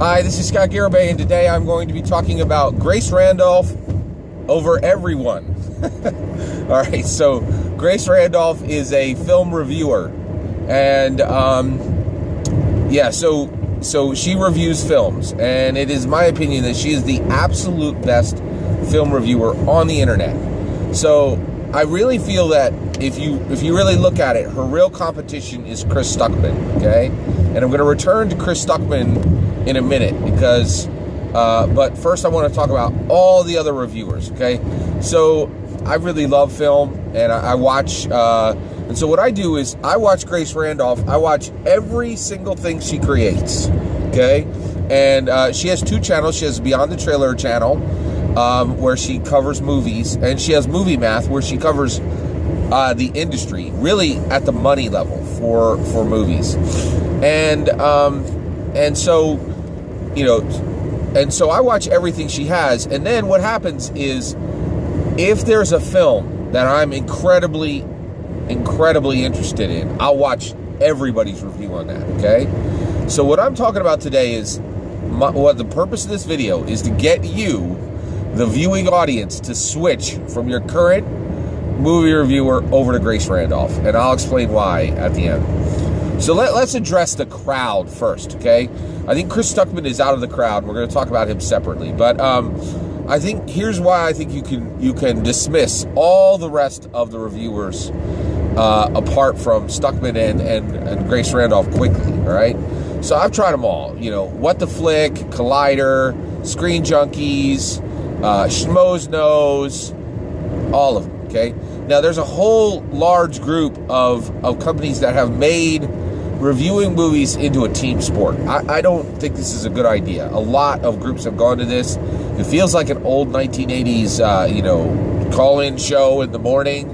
Hi, this is Scott Garibay, and today I'm going to be talking about Grace Randolph over everyone. All right, so Grace Randolph is a film reviewer, and so she reviews films, and it is my opinion that she is the absolute best film reviewer on the internet. So I really feel that if you really look at it, her real competition is Chris Stuckman, okay? And I'm going to return to Chris Stuckman in a minute because, but first I want to talk about all the other reviewers, okay? So I really love film, and I watch, and so what I do is I watch Grace Randolph. I watch every single thing she creates, okay? And she has two channels. She has Beyond the Trailer channel, where she covers movies, and she has Movie Math, where she covers the industry, really at the money level for movies. And so, you know, and so I watch everything she has, and then what happens is if there's a film that I'm incredibly interested in, I'll watch everybody's review on that, okay? So what I'm talking about today is, what the purpose of this video is to get you, the viewing audience, to switch from your current movie reviewer over to Grace Randolph, and I'll explain why at the end. So let's address the crowd first, okay? I think Chris Stuckman is out of the crowd. We're going to talk about him separately, but I think here's why I think you can dismiss all the rest of the reviewers apart from Stuckman and Grace Randolph quickly, all right? So I've tried them all, you know, What the Flick, Collider, Screen Junkies, Schmoes Knows, all of them, okay? Now, there's a whole large group of companies that have made reviewing movies into a team sport. I don't think this is a good idea. A lot of groups have gone to this. It feels like an old 1980s, you know, call-in show in the morning.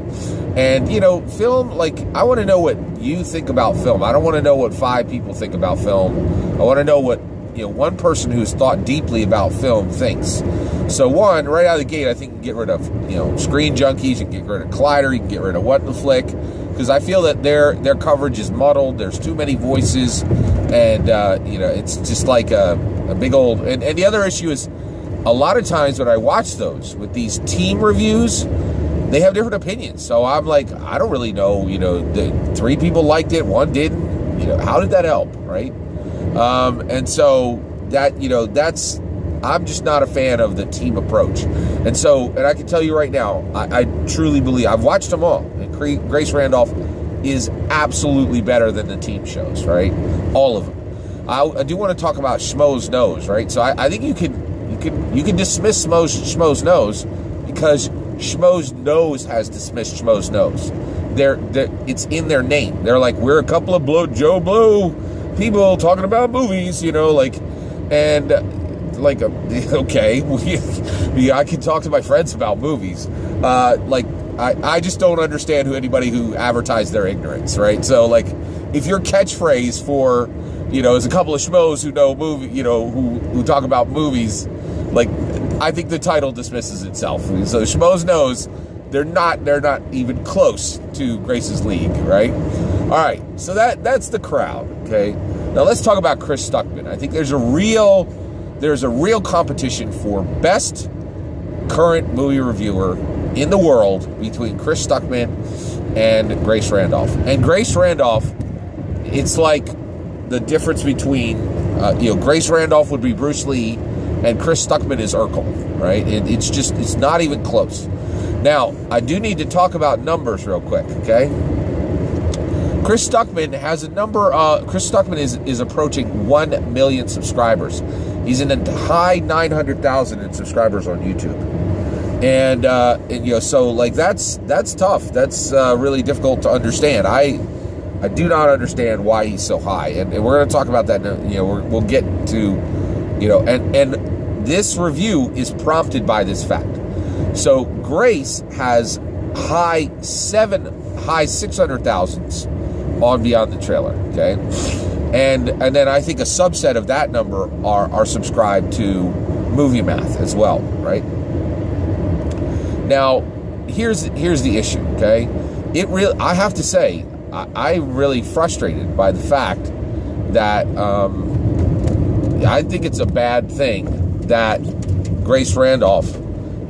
And, you know, film, like, I want to know what you think about film. I don't want to know what 5 people think about film. I want to know what, you know, one person who's thought deeply about film thinks. So one, right out of the gate, I think you can get rid of, you know, Screen Junkies, you can get rid of Collider, you can get rid of What the Flick, because I feel that their coverage is muddled. There's too many voices, and you know, it's just like a big old. And the other issue is, a lot of times when I watch those with these team reviews, they have different opinions. So I'm like, I don't really know. You know, the 3 people liked it, 1 didn't. You know, how did that help, right? And so that, you know, that's. I'm just not a fan of the team approach. And so, and I can tell you right now, I truly believe, I've watched them all, and Grace Randolph is absolutely better than the team shows, right? All of them. I do want to talk about Schmoes Knows, right? So I think you can dismiss Schmoes Knows because Schmoes Knows has dismissed Schmoes Knows. It's in their name. They're like, we're a couple of Joe Blow people talking about movies, you know, like, and like, okay, I can talk to my friends about movies. Like, I just don't understand anybody who advertised their ignorance, right? So, like, if your catchphrase for, you know, is a couple of schmoes who know movie, you know, who talk about movies, like, I think the title dismisses itself. So, Schmoes Knows, they're not even close to Grace's league, right? All right, so that's the crowd, okay? Now let's talk about Chris Stuckman. I think there's a real competition for best current movie reviewer in the world between Chris Stuckman and Grace Randolph. And Grace Randolph, it's like the difference between, you know, Grace Randolph would be Bruce Lee and Chris Stuckman is Urkel, right? It's not even close. Now, I do need to talk about numbers real quick, okay? Chris Stuckman has a number, Chris Stuckman is approaching 1 million subscribers. He's in the high 900,000 in subscribers on YouTube. And you know, so like that's tough. That's really difficult to understand. I do not understand why he's so high. And we're going to talk about that, you know, we'll get to, you know, and this review is prompted by this fact. So Grace has high 600,000s on Beyond the Trailer, okay? And then I think a subset of that number are subscribed to Movie Math as well, right? Now, here's the issue, okay? I have to say, I'm really frustrated by the fact that I think it's a bad thing that Grace Randolph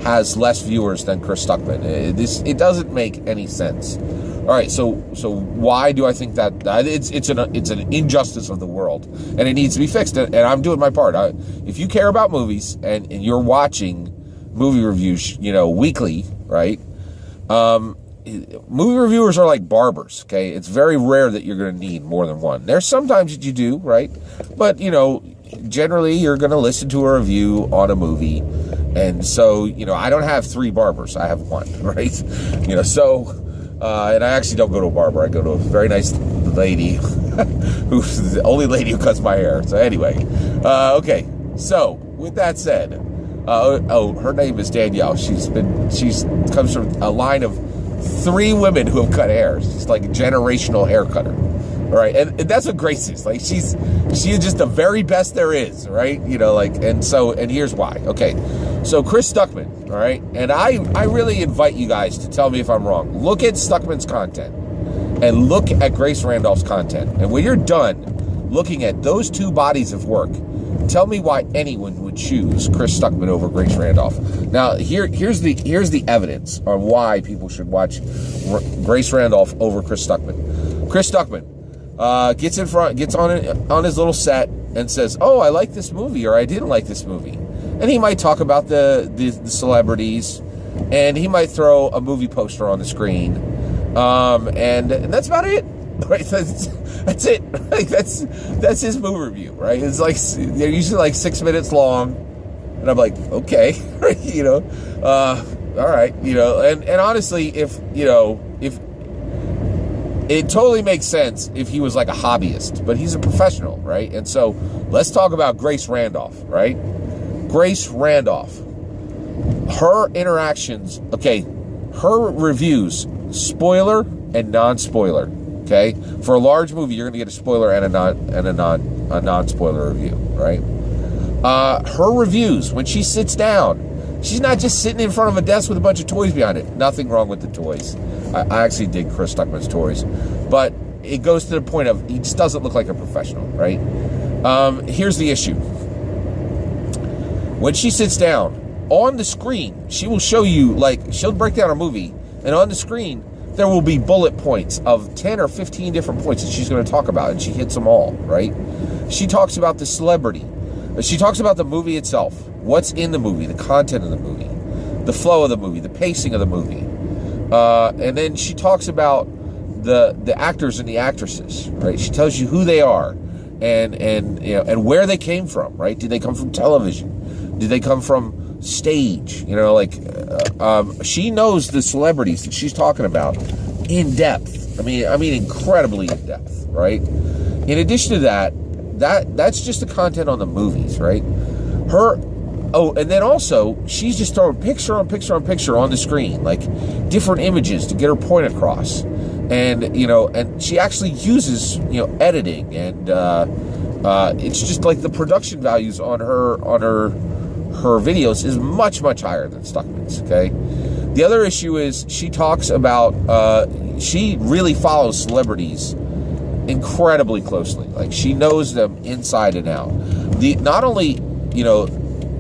has less viewers than Chris Stuckman. It doesn't make any sense. All right, so why do I think that it's an injustice of the world, and it needs to be fixed? And I'm doing my part. If you care about movies and you're watching movie reviews, weekly, right? Movie reviewers are like barbers. Okay, it's very rare that you're going to need more than one. There's sometimes that you do, right? But generally you're going to listen to a review on a movie, and so I don't have 3 barbers. I have 1, right? So. And I actually don't go to a barber. I go to a very nice lady who's the only lady who cuts my hair. So anyway, okay. So with that said, her name is Danielle. She comes from a line of 3 women who have cut hair. She's like a generational hair cutter. All right, and that's what Grace is. Like she's just the very best there is, right? And here's why. Okay, so Chris Stuckman, all right, and I really invite you guys to tell me if I'm wrong. Look at Stuckman's content and look at Grace Randolph's content, and when you're done looking at those 2 bodies of work, tell me why anyone would choose Chris Stuckman over Grace Randolph. Now, here's the evidence on why people should watch Grace Randolph over Chris Stuckman. Chris Stuckman gets on his little set and says, "Oh, I like this movie," or "I didn't like this movie," and he might talk about the celebrities, and he might throw a movie poster on the screen, and that's about it. Right? That's it. Like that's his movie review, right? It's like they're usually like 6 minutes long, and I'm like, okay, all right, and honestly, if it totally makes sense if he was like a hobbyist, but he's a professional, right? And so let's talk about Grace Randolph, right? Grace Randolph, her interactions, okay, her reviews, spoiler and non-spoiler, okay? For a large movie, you're gonna get a spoiler and a non-spoiler review, right? Her reviews, when she sits down, she's not just sitting in front of a desk with a bunch of toys behind it. Nothing wrong with the toys. I actually dig Chris Stuckman's toys. But it goes to the point of he just doesn't look like a professional, right? Here's the issue. When she sits down, on the screen, she will show you, she'll break down a movie, and on the screen, there will be bullet points of 10 or 15 different points that she's going to talk about, and she hits them all, right? She talks about the celebrity. She talks about the movie itself, what's in the movie, the content of the movie, the flow of the movie, the pacing of the movie. And then she talks about the actors and the actresses, right? She tells you who they are and where they came from, right? Did they come from television? Did they come from stage? She knows the celebrities that she's talking about in depth. I mean incredibly in depth, right? In addition to that's just the content on the movies, right? And then also, she's just throwing picture on picture on picture on the screen, like different images to get her point across. And, and she actually uses, editing, and it's just like the production values on her videos is much, much higher than Stuckman's, okay? The other issue is she talks about, she really follows celebrities incredibly closely. Like, she knows them inside and out. Not only,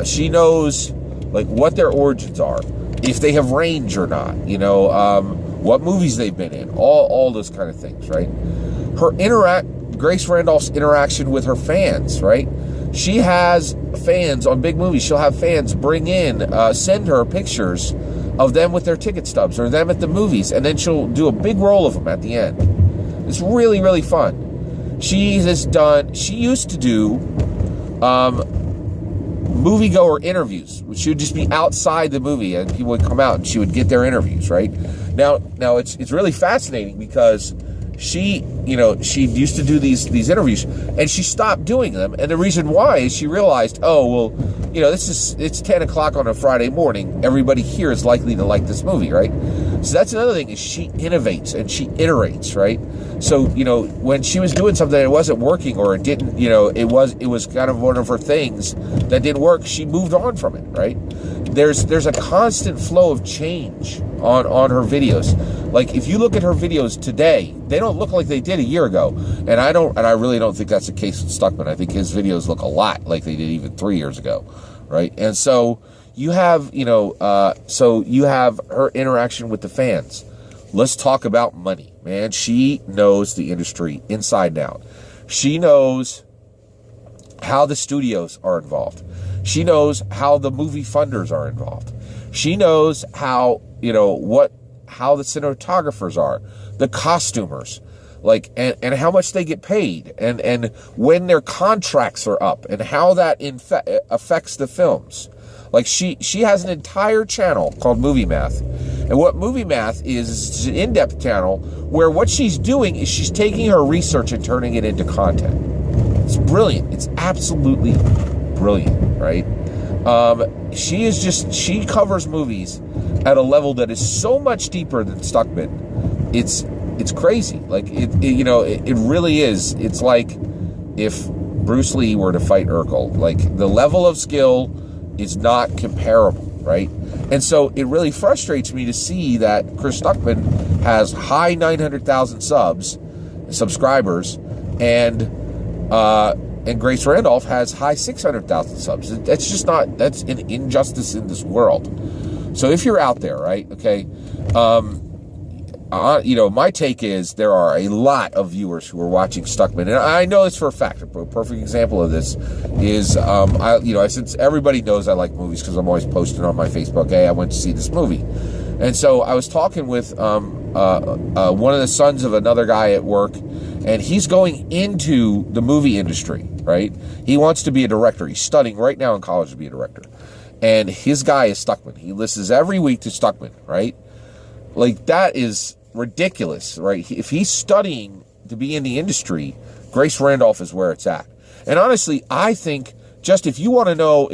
she knows what their origins are, if they have range or not, what movies they've been in, all those kind of things, right? Grace Randolph's interaction with her fans, right? She has fans on big movies. She'll have fans send her pictures of them with their ticket stubs or them at the movies, and then she'll do a big roll of them at the end. It's really, really fun. She used to do moviegoer interviews, which would just be outside the movie, and people would come out and she would get their interviews, right? Now it's really fascinating because she used to do these interviews, and she stopped doing them, and the reason why is she realized, it's 10 o'clock on a Friday morning, everybody here is likely to like this movie, right? So that's another thing, is she innovates and she iterates, right? So, when she was doing something that it wasn't working, or it didn't, it was kind of one of her things that didn't work, she moved on from it, right? there's a constant flow of change on her videos. Like, if you look at her videos today, they don't look like they did a year ago. And I really don't think that's the case with Stuckman. I think his videos look a lot like they did even 3 years ago, right? And so you have, so you have her interaction with the fans. Let's talk about money, man. She knows the industry inside and out. She knows how the studios are involved. She knows how the movie funders are involved. She knows how, how the cinematographers are, the costumers, like, and how much they get paid, and when their contracts are up, and how that affects the films. Like, she has an entire channel called Movie Math. And what Movie Math is an in-depth channel where what she's doing is she's taking her research and turning it into content. It's brilliant. It's absolutely brilliant, right? She covers movies at a level that is so much deeper than Stuckman. It's crazy. Like, it really is. It's like if Bruce Lee were to fight Urkel. Like, the level of skill is not comparable, right? And so it really frustrates me to see that Chris Stuckman has high 900,000 subscribers, and Grace Randolph has high 600,000 subs. That's just not, that's an injustice in this world. So if you're out there, right, okay, my take is there are a lot of viewers who are watching Stuckman, and I know this for a fact. A perfect example of this is, since everybody knows I like movies because I'm always posting on my Facebook, hey, I went to see this movie. And so I was talking with one of the sons of another guy at work, and he's going into the movie industry, right? He wants to be a director. He's studying right now in college to be a director. And his guy is Stuckman. He listens every week to Stuckman, right? Like, that is ridiculous, right? If he's studying to be in the industry, Grace Randolph is where it's at. And honestly, I think just if you want to know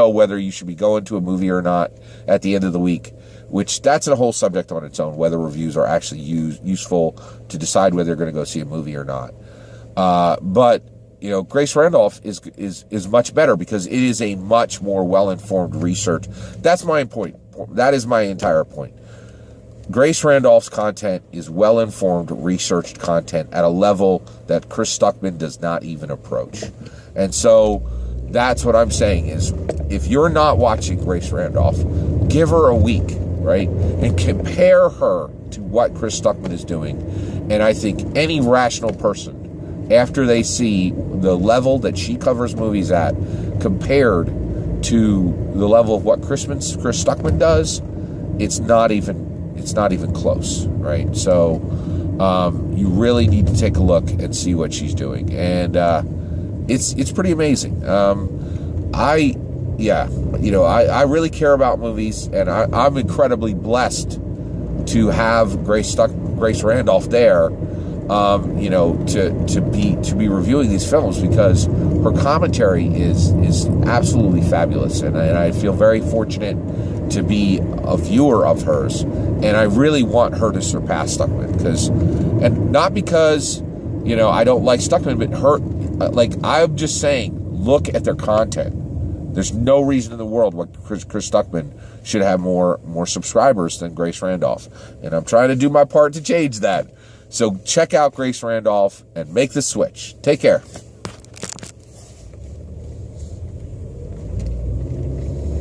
whether you should be going to a movie or not at the end of the week, which that's a whole subject on its own, whether reviews are actually useful to decide whether you're going to go see a movie or not. But Grace Randolph is much better because it is a much more well-informed research. That's my point. That is my entire point. Grace Randolph's content is well-informed, researched content at a level that Chris Stuckman does not even approach. And so that's what I'm saying is, if you're not watching Grace Randolph, give her a week, right? And compare her to what Chris Stuckman is doing. And I think any rational person, after they see the level that she covers movies at compared to the level of what Chris Stuckman does, it's not even close, right? So you really need to take a look and see what she's doing, and it's pretty amazing. I really care about movies, and I'm incredibly blessed to have Grace Randolph there, to be reviewing these films, because her commentary is absolutely fabulous, and I feel very fortunate to be a viewer of hers, and I really want her to surpass Stuckman, and not because I don't like Stuckman, but I'm just saying, look at their content. There's no reason in the world why Chris Stuckman should have more subscribers than Grace Randolph, and I'm trying to do my part to change that. So check out Grace Randolph and make the switch. Take care.